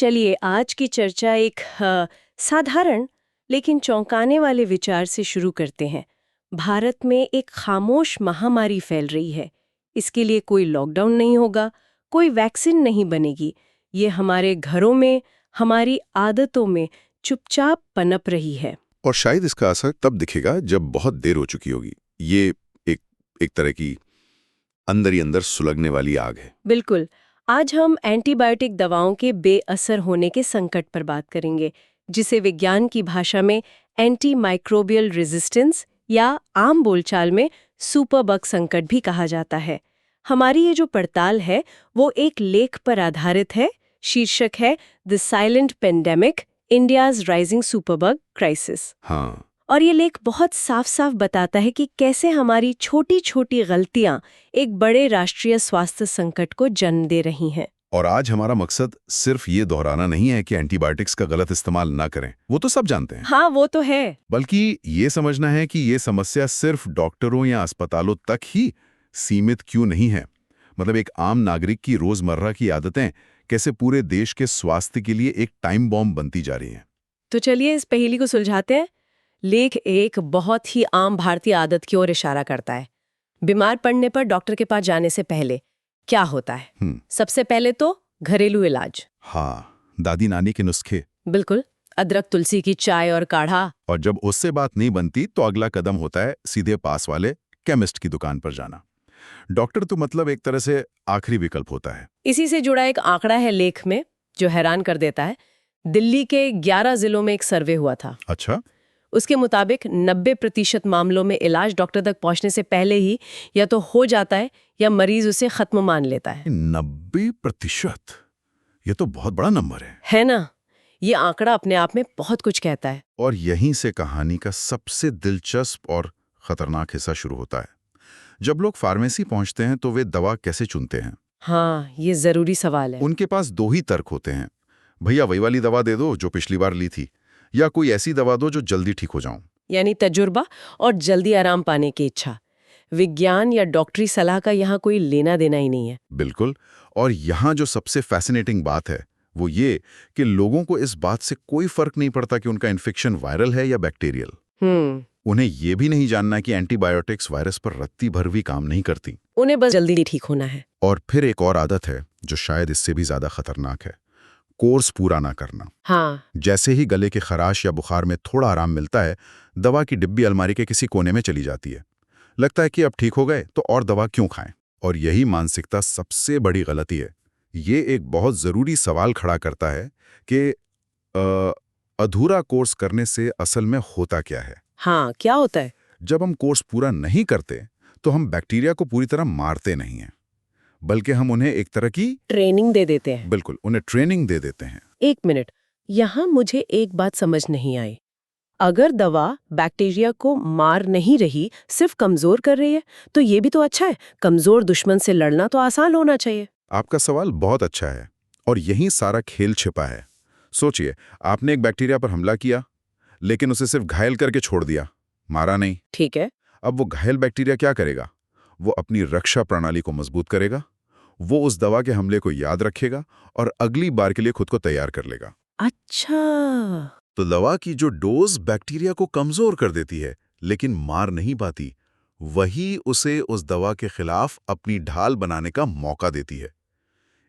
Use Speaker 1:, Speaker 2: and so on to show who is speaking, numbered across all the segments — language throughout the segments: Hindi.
Speaker 1: चलिए आज की चर्चा एक साधारण लेकिन चौंकाने वाले विचार से शुरू करते हैं। भारत में एक खामोश महामारी फैल रही है। इसके लिए कोई लॉकडाउन नहीं होगा, कोई वैक्सीन नहीं बनेगी। ये हमारे घरों में, हमारी आदतों में चुपचाप पनप रही है।
Speaker 2: और शायद इसका असर तब दिखेगा जब बहुत देर हो चुकी होगी। ये एक तरह की अंदर ही अंदर सुलगने वाली आग है।
Speaker 1: बिल्कुल। आज हम एंटीबायोटिक दवाओं के बेअसर होने के संकट पर बात करेंगे, जिसे विज्ञान की भाषा में एंटी माइक्रोबियल रेजिस्टेंस या आम बोलचाल में सुपरबग संकट भी कहा जाता है। हमारी ये जो पड़ताल है वो एक लेख पर आधारित है। शीर्षक है the silent pandemic, India's rising superbug crisis.
Speaker 2: हाँ,
Speaker 1: और ये लेख बहुत साफ साफ बताता है कि कैसे हमारी छोटी छोटी गलतियां एक बड़े राष्ट्रीय स्वास्थ्य संकट को जन्म दे रही हैं।
Speaker 2: और आज हमारा मकसद सिर्फ ये दोहराना नहीं है कि एंटीबायोटिक्स का गलत इस्तेमाल ना करें, वो तो सब जानते हैं।
Speaker 1: हाँ, वो तो है।
Speaker 2: बल्कि ये समझना है कि ये समस्या सिर्फ डॉक्टरों या अस्पतालों तक ही सीमित क्यों नहीं है। मतलब एक आम नागरिक की रोजमर्रा की आदतें कैसे पूरे देश के स्वास्थ्य के लिए एक टाइम बॉम्ब बनती जा रही हैं।
Speaker 1: तो चलिए इस पहेली को सुलझाते हैं। लेख एक बहुत ही आम भारतीय आदत की ओर इशारा करता है। बीमार पड़ने पर डॉक्टर के पास जाने से पहले क्या होता है? सबसे पहले तो घरेलू इलाज।
Speaker 2: हाँ, दादी नानी के नुस्खे।
Speaker 1: बिल्कुल, अदरक तुलसी की चाय और काढ़ा।
Speaker 2: और जब उससे बात नहीं बनती तो अगला कदम होता है सीधे पास वाले केमिस्ट की दुकान पर जाना। डॉक्टर तो मतलब एक तरह से आखिरी विकल्प होता है।
Speaker 1: इसी से जुड़ा एक आंकड़ा है लेख में जो हैरान कर देता है। दिल्ली के 11 जिलों में एक सर्वे हुआ था।
Speaker 2: अच्छा।
Speaker 1: उसके मुताबिक 90% मामलों में इलाज डॉक्टर तक पहुंचने से पहले ही या तो हो जाता है या मरीज उसे खत्म मान लेता है।
Speaker 2: 90%? ये तो बहुत बड़ा नंबर
Speaker 1: है ना? ये आंकड़ा अपने आप में बहुत कुछ कहता है।
Speaker 2: और यहीं से कहानी का सबसे दिलचस्प और खतरनाक हिस्सा शुरू होता है। जब लोग फार्मेसी पहुंचते हैं तो वे दवा कैसे चुनते हैं?
Speaker 1: हाँ, ये जरूरी सवाल है।
Speaker 2: उनके पास दो ही तर्क होते हैं। भैया वही वाली दवा दे दो जो पिछली बार ली थी, या कोई ऐसी दवा दो जो जल्दी ठीक हो जाऊं।
Speaker 1: यानी तजुर्बा और जल्दी आराम पाने की इच्छा। विज्ञान या डॉक्टरी सलाह का यहाँ कोई लेना देना ही नहीं है।
Speaker 2: बिल्कुल। और यहाँ जो सबसे फैसिनेटिंग बात है वो ये कि लोगों को इस बात से कोई फर्क नहीं पड़ता कि उनका इन्फेक्शन वायरल है या बैक्टीरियल। उन्हें यह भी नहीं जानना कि एंटीबायोटिक्स वायरस पर रत्ती भर भी काम नहीं करती।
Speaker 1: उन्हें बस जल्दी ठीक होना है।
Speaker 2: और फिर एक और आदत है जो शायद इससे भी ज्यादा खतरनाक है, कोर्स पूरा ना करना।
Speaker 1: हाँ।
Speaker 2: जैसे ही गले के खराश या बुखार में थोड़ा आराम मिलता है, दवा की डिब्बी अलमारी के किसी कोने में चली जाती है। लगता है कि अब ठीक हो गए तो और दवा क्यों खाएं। और यही मानसिकता सबसे बड़ी गलती है। ये एक बहुत जरूरी सवाल खड़ा करता है कि अधूरा कोर्स करने से असल में होता क्या है।
Speaker 1: हाँ, क्या होता है?
Speaker 2: जब हम कोर्स पूरा नहीं करते तो हम बैक्टीरिया को पूरी तरह मारते नहीं हैं, बल्कि हम उन्हें एक तरह की
Speaker 1: ट्रेनिंग दे देते हैं।
Speaker 2: बिल्कुल, उन्हें ट्रेनिंग दे देते हैं।
Speaker 1: एक मिनट, यहाँ मुझे एक बात समझ नहीं आई। अगर दवा बैक्टीरिया को मार नहीं रही, सिर्फ कमजोर कर रही है, तो ये भी तो अच्छा है। कमजोर दुश्मन से लड़ना तो आसान होना चाहिए।
Speaker 2: आपका सवाल बहुत अच्छा है और यहीं सारा खेल छिपा है। सोचिए, आपने एक बैक्टीरिया पर हमला किया, लेकिन उसे सिर्फ घायल करके छोड़ दिया, मारा नहीं।
Speaker 1: ठीक है।
Speaker 2: अब वो घायल बैक्टीरिया क्या करेगा? वो अपनी रक्षा प्रणाली को मजबूत करेगा। वो उस दवा के हमले को याद रखेगा और अगली बार के लिए खुद को तैयार कर लेगा।
Speaker 1: अच्छा।
Speaker 2: तो दवा की जो डोज बैक्टीरिया को कमजोर कर देती है लेकिन मार नहीं पाती, वही उसे उस दवा के खिलाफ अपनी ढाल बनाने का मौका देती है।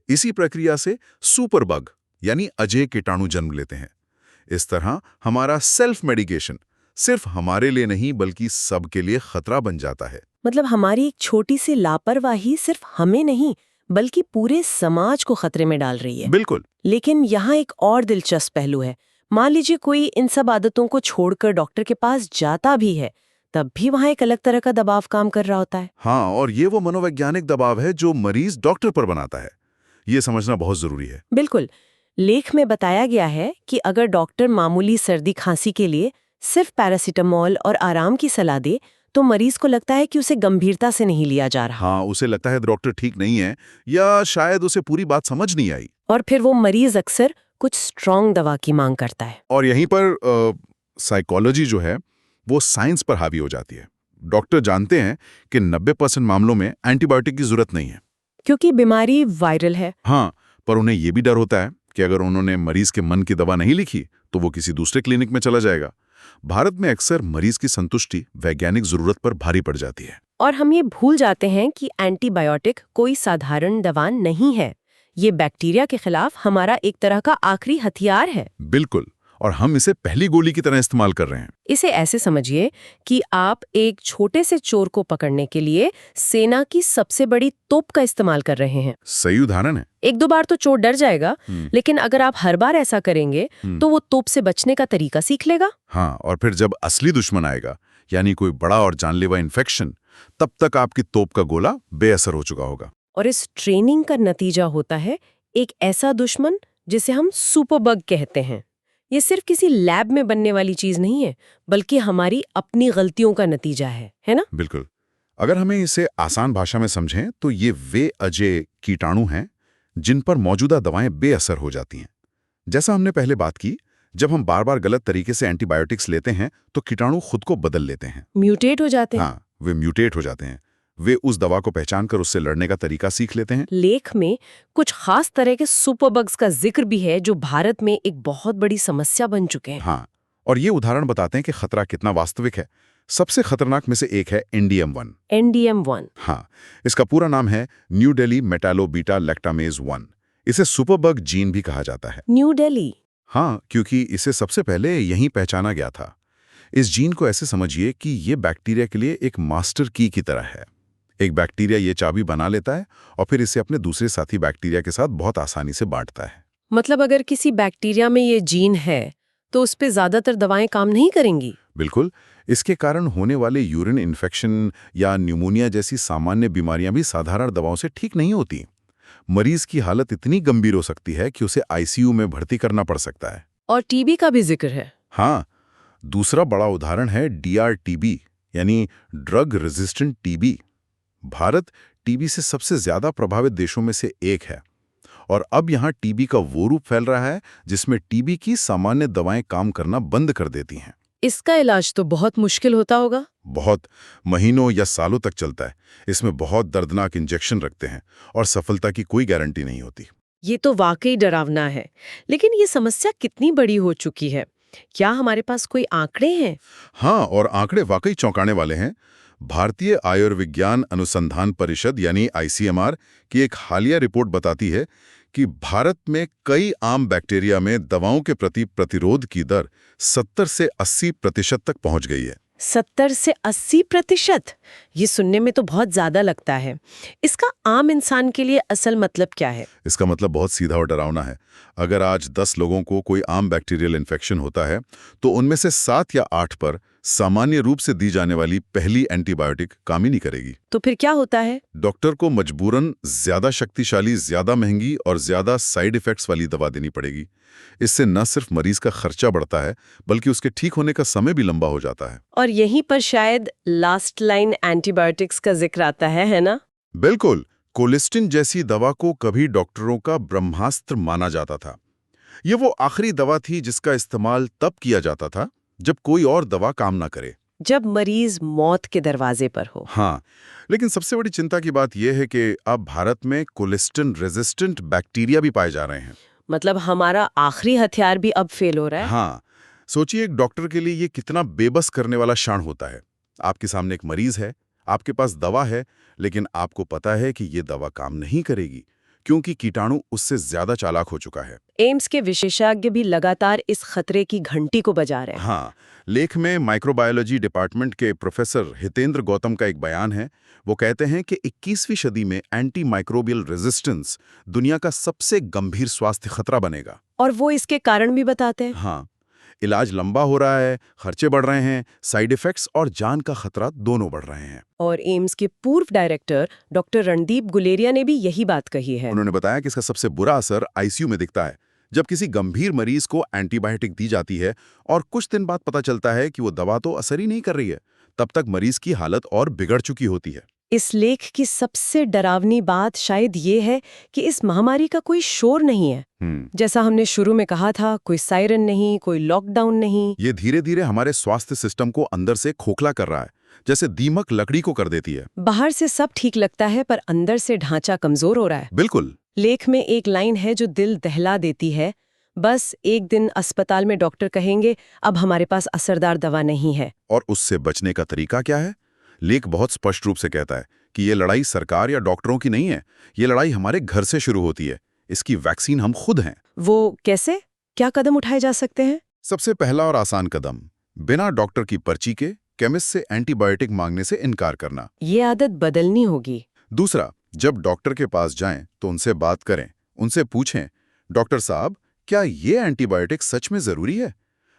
Speaker 2: इसी प्रक्रिया से सुपरबग यानी अजय कीटाणु जन्म लेते हैं। इस तरह हमारा सेल्फ मेडिकेशन सिर्फ हमारे लिए नहीं बल्कि सबके लिए खतरा बन जाता है।
Speaker 1: मतलब हमारी एक छोटी सी लापरवाही सिर्फ हमें नहीं बल्कि पूरे समाज को खतरे में डाल रही है।
Speaker 2: बिल्कुल।
Speaker 1: लेकिन यहाँ एक और दिलचस्प पहलू है। मान लीजिए कोई इन सब आदतों को छोड़कर डॉक्टर के पास जाता भी है, तब भी वहाँ एक अलग तरह का दबाव काम कर रहा होता है।
Speaker 2: हाँ, और ये वो मनोवैज्ञानिक दबाव है जो मरीज डॉक्टर पर बनाता है। ये समझना बहुत जरूरी है।
Speaker 1: बिल्कुल। लेख में बताया गया है कि अगर डॉक्टर मामूली सर्दी खांसी के लिए सिर्फ पैरासिटामोल और आराम की सलाह दे, तो मरीज को लगता है कि उसे गंभीरता से नहीं लिया जा रहा।
Speaker 2: हाँ, उसे लगता है डॉक्टर ठीक नहीं है, या शायद उसे पूरी बात समझ नहीं आई।
Speaker 1: और फिर वो मरीज अक्सर कुछ स्ट्रॉन्ग दवा की मांग करता है।
Speaker 2: और यहीं पर साइकोलॉजी जो है वो साइंस पर हावी हो जाती है। डॉक्टर जानते हैं कि 90% मामलों में एंटीबायोटिक की जरूरत नहीं है,
Speaker 1: क्योंकि बीमारी वायरल है।
Speaker 2: हाँ, पर उन्हें यह भी डर होता है कि अगर उन्होंने मरीज के मन की दवा नहीं लिखी तो वो किसी दूसरे क्लिनिक में चला जाएगा। भारत में अक्सर मरीज की संतुष्टि वैज्ञानिक जरूरत पर भारी पड़ जाती है।
Speaker 1: और हम ये भूल जाते हैं कि एंटीबायोटिक कोई साधारण दवा नहीं है। ये बैक्टीरिया के खिलाफ हमारा एक तरह का आखिरी हथियार है।
Speaker 2: बिल्कुल, और हम इसे पहली गोली की तरह इस्तेमाल कर रहे हैं।
Speaker 1: इसे ऐसे समझिए कि आप एक छोटे से चोर को पकड़ने के लिए सेना की सबसे बड़ी तोप का इस्तेमाल कर रहे हैं।
Speaker 2: सही उदाहरण है।
Speaker 1: एक दो बार तो चोर डर जाएगा, लेकिन अगर आप हर बार ऐसा करेंगे तो वो तोप से बचने का तरीका सीख लेगा।
Speaker 2: हाँ, और फिर जब असली दुश्मन आएगा, यानी कोई बड़ा और जानलेवा इन्फेक्शन, तब तक आपकी तोप का गोला बेअसर हो चुका होगा।
Speaker 1: और इस ट्रेनिंग का नतीजा होता है एक ऐसा दुश्मन जिसे हम सुपरबग कहते हैं। ये सिर्फ किसी लैब में बनने वाली चीज नहीं है, बल्कि हमारी अपनी गलतियों का नतीजा है ना?
Speaker 2: बिल्कुल। अगर हमें इसे आसान भाषा में समझें तो ये वे अजय कीटाणु हैं जिन पर मौजूदा दवाएं बेअसर हो जाती हैं। जैसा हमने पहले बात की, जब हम बार बार गलत तरीके से एंटीबायोटिक्स लेते हैं तो कीटाणु खुद को बदल लेते हैं,
Speaker 1: म्यूटेट हो जाते हैं।
Speaker 2: हाँ, वे म्यूटेट हो जाते हैं। वे उस दवा को पहचान कर उससे लड़ने का तरीका सीख लेते हैं।
Speaker 1: लेख में कुछ खास तरह के सुपरबग्स का जिक्र भी है जो भारत में एक बहुत बड़ी समस्या बन चुके हैं।
Speaker 2: हाँ, और ये उदाहरण बताते हैं कि खतरा कितना वास्तविक है। सबसे खतरनाक में से एक है NDM1।
Speaker 1: NDM1।
Speaker 2: हाँ, इसका पूरा नाम है न्यू दिल्ली मेटालोबीटा लैक्टामेज 1। इसे सुपरबग जीन भी कहा जाता है।
Speaker 1: न्यू दिल्ली?
Speaker 2: हाँ, क्योंकि इसे सबसे पहले यहीं पहचाना गया था। इस जीन को ऐसे समझिए कि ये बैक्टीरिया के लिए एक मास्टर की तरह है। एक बैक्टीरिया ये चाबी बना लेता है और फिर इसे अपने दूसरे साथी बैक्टीरिया के साथ बहुत आसानी से बांटता है।
Speaker 1: मतलब अगर किसी बैक्टीरिया में ये जीन है तो उस पे ज्यादातर दवाएं काम नहीं करेंगी।
Speaker 2: बिल्कुल, इसके कारण होने वाले यूरिन इन्फेक्शन या न्यूमोनिया जैसी सामान्य बीमारियां भी साधारण दवाओं से ठीक नहीं होती। मरीज की हालत इतनी गंभीर हो सकती है कि उसे ICU में भर्ती करना पड़ सकता है।
Speaker 1: और टीबी का भी जिक्र है।
Speaker 2: हाँ, दूसरा बड़ा उदाहरण है DRTB, यानी drug resistant TB. Bharat TB से सबसे ज्यादा प्रभावित देशों में से एक है, और अब यहाँ टीबी का वो रूप फैल रहा है जिसमें टीबी की सामान्य दवाएं काम करना बंद कर देती हैं।
Speaker 1: इसका इलाज तो बहुत मुश्किल होता होगा।
Speaker 2: बहुत, महीनों या सालों तक चलता है। इसमें बहुत दर्दनाक इंजेक्शन रखते हैं और सफलता की कोई गारंटी नहीं होती।
Speaker 1: ये तो वाकई डरावना है। लेकिन ये समस्या कितनी बड़ी हो चुकी है? क्या हमारे पास कोई आंकड़े हैं?
Speaker 2: हाँ, और आंकड़े वाकई चौंकाने वाले हैं। भारतीय आयुर्विज्ञान अनुसंधान परिषद यानी ICMR की एक हालिया रिपोर्ट बताती है कि भारत में कई आम बैक्टीरिया में दवाओं के प्रति प्रतिरोध की दर 70 से 80% तक पहुंच गई है।
Speaker 1: 70 से 80%? ये सुनने में तो बहुत ज्यादा लगता है। इसका आम इंसान के लिए असल मतलब क्या है?
Speaker 2: इसका मतलब बहुत सीधा और डरावना है। अगर आज 10 लोगों को कोई आम बैक्टीरियल इन्फेक्शन होता है तो उनमें से 7 या 8 पर सामान्य रूप से दी जाने वाली पहली एंटीबायोटिक काम ही नहीं करेगी।
Speaker 1: तो फिर क्या होता है?
Speaker 2: डॉक्टर को मजबूरन ज्यादा शक्तिशाली, ज्यादा महंगी और ज्यादा साइड इफेक्ट्स वाली दवा देनी पड़ेगी। इससे न सिर्फ मरीज का खर्चा बढ़ता है, बल्कि उसके ठीक होने का समय भी लंबा हो जाता है।
Speaker 1: और यहीं पर शायद लास्ट लाइन एंटीबायोटिक्स का जिक्र आता है ना?
Speaker 2: बिल्कुल। कोलिस्टिन जैसी दवा को कभी डॉक्टरों का ब्रह्मास्त्र माना जाता था। ये वो आखिरी दवा थी जिसका इस्तेमाल तब किया जाता था जब कोई और दवा काम ना करे,
Speaker 1: जब मरीज मौत के दरवाजे पर हो।
Speaker 2: हाँ, लेकिन सबसे बड़ी चिंता की बात यह है कि अब भारत में कोलिस्टिन रेजिस्टेंट बैक्टीरिया भी पाए जा रहे हैं।
Speaker 1: मतलब हमारा आखिरी हथियार भी अब फेल हो रहा है।
Speaker 2: हाँ, सोचिए एक डॉक्टर के लिए ये कितना बेबस करने वाला क्षण होता है। आपके सामने एक मरीज है, आपके पास दवा है, लेकिन आपको पता है कि ये दवा काम नहीं करेगी क्योंकि कीटाणु उससे ज्यादा चालाक हो चुका है।
Speaker 1: एम्स के विशेषज्ञ भी लगातार इस खतरे की घंटी को बजा रहे हैं।
Speaker 2: हाँ, लेख में माइक्रोबायोलॉजी डिपार्टमेंट के प्रोफेसर हितेंद्र गौतम का एक बयान है। वो कहते हैं कि 21वीं सदी में एंटी माइक्रोबियल रेजिस्टेंस दुनिया का सबसे गंभीर स्वास्थ्य खतरा बनेगा।
Speaker 1: और वो इसके कारण भी बताते हैं।
Speaker 2: हाँ, इलाज लंबा हो रहा है, खर्चे बढ़ रहे हैं, साइड इफेक्ट्स और जान का खतरा दोनों बढ़ रहे हैं।
Speaker 1: और एम्स के पूर्व डायरेक्टर डॉक्टर रणदीप गुलेरिया ने भी यही बात कही है।
Speaker 2: उन्होंने बताया कि इसका सबसे बुरा असर ICU में दिखता है, जब किसी गंभीर मरीज को एंटीबायोटिक दी जाती है और कुछ दिन बाद पता चलता है कि वो दवा तो असर ही नहीं कर रही है। तब तक मरीज की हालत और बिगड़ चुकी होती है।
Speaker 1: इस लेख की सबसे डरावनी बात शायद ये है कि इस महामारी का कोई शोर नहीं है। जैसा हमने शुरू में कहा था, कोई सायरन नहीं, कोई लॉकडाउन नहीं।
Speaker 2: ये धीरे धीरे हमारे स्वास्थ्य सिस्टम को अंदर से खोखला कर रहा है, जैसे दीमक लकड़ी को कर देती है।
Speaker 1: बाहर से सब ठीक लगता है पर अंदर से ढांचा कमजोर हो रहा है।
Speaker 2: बिल्कुल,
Speaker 1: लेख में एक लाइन है जो दिल दहला देती है। बस एक दिन अस्पताल में डॉक्टर कहेंगे, अब हमारे पास असरदार दवा नहीं है।
Speaker 2: और उससे बचने का तरीका क्या है? लेख बहुत स्पष्ट रूप से कहता है कि ये लड़ाई सरकार या डॉक्टरों की नहीं है, ये लड़ाई हमारे घर से शुरू होती है। इसकी वैक्सीन हम खुद हैं।
Speaker 1: वो कैसे? क्या कदम उठाए जा सकते हैं?
Speaker 2: सबसे पहला और आसान कदम, बिना डॉक्टर की पर्ची के केमिस्ट से एंटीबायोटिक मांगने से इनकार करना।
Speaker 1: ये आदत बदलनी होगी।
Speaker 2: दूसरा, जब डॉक्टर के पास जाएं तो उनसे बात करें, उनसे पूछें, डॉक्टर साहब, क्या ये एंटीबायोटिक सच में जरूरी है?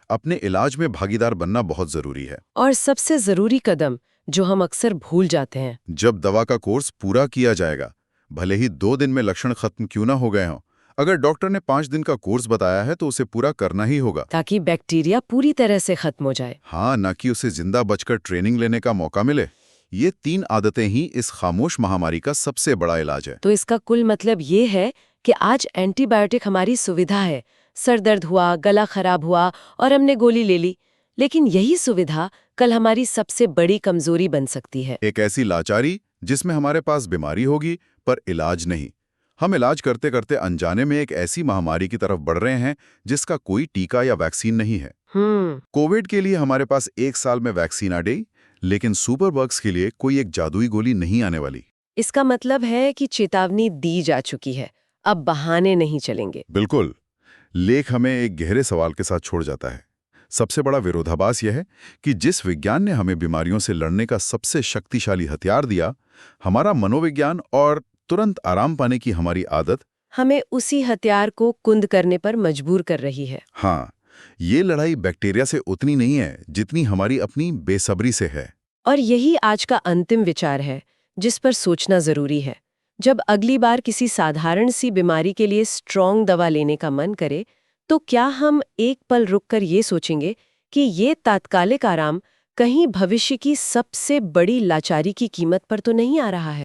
Speaker 2: अपने इलाज में भागीदार बनना बहुत जरूरी है।
Speaker 1: और सबसे जरूरी कदम जो हम अक्सर भूल जाते हैं,
Speaker 2: जब दवा का कोर्स पूरा किया जाएगा, भले ही 2 दिन में लक्षण खत्म क्यों ना हो गए हों, अगर डॉक्टर ने 5 दिन का कोर्स बताया है तो उसे पूरा करना ही होगा।
Speaker 1: ताकि बैक्टीरिया पूरी तरह से खत्म हो जाए।
Speaker 2: हाँ, ना कि उसे जिंदा बचकर ट्रेनिंग लेने का मौका मिले। ये 3 आदतें ही इस खामोश महामारी का सबसे बड़ा इलाज है।
Speaker 1: तो इसका कुल मतलब ये है कि आज एंटीबायोटिक हमारी सुविधा है। सर दर्द हुआ, गला खराब हुआ और हमने गोली ले ली, लेकिन यही सुविधा कल हमारी सबसे बड़ी कमजोरी बन सकती है।
Speaker 2: एक ऐसी लाचारी जिसमें हमारे पास बीमारी होगी पर इलाज नहीं। हम इलाज करते करते अनजाने में एक ऐसी महामारी की तरफ बढ़ रहे हैं जिसका कोई टीका या वैक्सीन नहीं है। कोविड के लिए हमारे पास 1 साल में वैक्सीन आ गई, लेकिन सुपरबग्स के लिए कोई एक जादुई गोली नहीं आने वाली।
Speaker 1: इसका मतलब है कि चेतावनी दी जा चुकी है, अब बहाने नहीं चलेंगे।
Speaker 2: बिल्कुल। लेख हमें एक गहरे सवाल के साथ छोड़ जाता है। सबसे बड़ा विरोधाभास यह है कि जिस विज्ञान ने हमें बीमारियों से लड़ने का सबसे शक्तिशाली हथियार दिया, हमारा मनोविज्ञान और तुरंत आराम पाने की हमारी आदत
Speaker 1: हमें उसी हथियार को कुंद करने पर मजबूर कर रही है।
Speaker 2: हाँ, ये लड़ाई बैक्टीरिया से उतनी नहीं है जितनी हमारी अपनी बेसब्री से है।
Speaker 1: और यही आज का अंतिम विचार है जिस पर सोचना जरूरी है। जब अगली बार किसी साधारण सी बीमारी के लिए स्ट्रॉन्ग दवा लेने का मन करे, तो क्या हम एक पल रुककर ये सोचेंगे कि ये तात्कालिक आराम कहीं भविष्य की सबसे बड़ी लाचारी की कीमत पर तो नहीं आ रहा है?